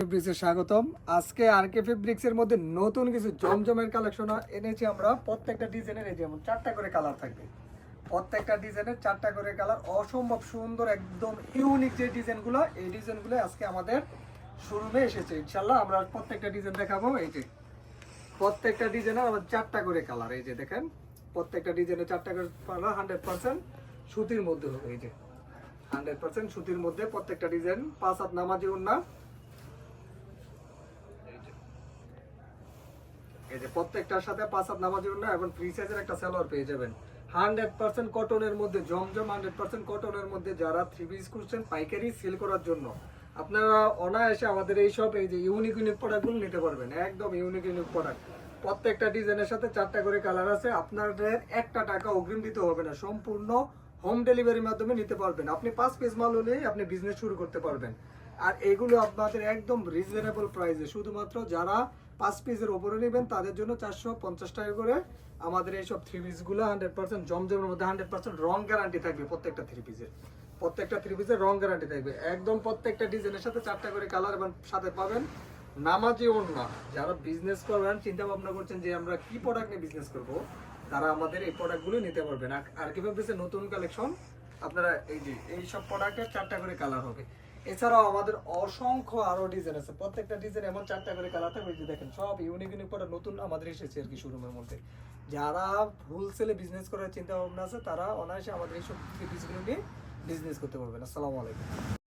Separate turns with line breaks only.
ফেব্রিক্সে স্বাগতম। আজকে আরকে ফেব্রিক্সের মধ্যে নতুন কিছু জমজমের কালেকশন এনেছি আমরা। প্রত্যেকটা ডিজাইনের এই যেমন 4টা করে কালার থাকবে, প্রত্যেকটা ডিজাইনের 4টা করে কালার, অসম্ভব সুন্দর একদম ইউনিক যে ডিজাইনগুলো, এই ডিজাইনগুলো আজকে আমাদের শোরুমে এসেছে। ইনশাল্লাহ আমরা প্রত্যেকটা ডিজাইন দেখাবো। এই যে প্রত্যেকটা ডিজাইনের আবার 4টা করে কালার, এই যে দেখেন প্রত্যেকটা ডিজাইনের 4টা করে কালার, 100% সুতির মধ্যে হবে। এই যে 100% সুতির মধ্যে প্রত্যেকটা ডিজাইন, 5 হাত নামাজি ওড়না। এই যে প্রত্যেকটার সাথে 5 হাত নামাজের জন্য এবং ফ্রি সাইজের একটা সালোয়ার পেয়ে যাবেন। 100% কটনের মধ্যে জমজম, 100% কটনের মধ্যে যারা 3 পিস খুঁজছেন পাইকারি সেল করার জন্য, আপনারা অনায়াসে আমাদের এই সব এই যে ইউনিক প্রোডাক্টগুলো নিতে পারবেন। একদম ইউনিক প্রোডাক্ট। প্রত্যেকটা ডিজাইনের সাথে 4টা করে কালার আছে। আপনাদের একটা টাকা অগ্রিম দিতে হবে না, সম্পূর্ণ হোম ডেলিভারির মাধ্যমে নিতে পারবেন। আপনি 5 পিস মাল হলেই আপনি বিজনেস শুরু করতে পারবেন। আর এগুলো আপনাদের একদম রিজনেবল প্রাইসে, শুধুমাত্র যারা 5 পিসের ওপরে নেবেন তাদের জন্য 450 টাকা করে। আমাদের এইসব 3 পিসগুলো 100% জমজমের মধ্যে 100% রং গ্যারান্টি থাকবে। প্রত্যেকটা 3 পিসের রং গ্যারান্টি থাকবে একদম। প্রত্যেকটা ডিজাইনের সাথে 4টা করে কালার এবং সাথে পাবেন নামাজি ওড়না। যারা বিজনেস করবেন, চিন্তা ভাবনা করছেন যে আমরা কি প্রোডাক্ট নিয়ে বিজনেস করব, তারা আমাদের এই প্রোডাক্টগুলো নিতে পারবেন। আর কি ভাবতেছে নতুন কালেকশন আপনারা এই যে এইসব প্রোডাক্টের 4টা করে কালার হবে। এছাড়াও আমাদের অসংখ্য আরো ডিজাইন আছে। প্রত্যেকটা ডিজাইন এমন 4টা করে কালার থাকবে। যে দেখেন সব ইউনিক প্রোডাক্ট নতুন আমাদের এসেছে আর কি শোরুমের মধ্যে। যারা হোলসেলে বিজনেস করার চিন্তা ভাবনা আছে তারা অনায়াসে আমাদের এইসব পিসগুলো নিয়ে বিজনেস করতে পারবেন। আসসালামু আলাইকুম।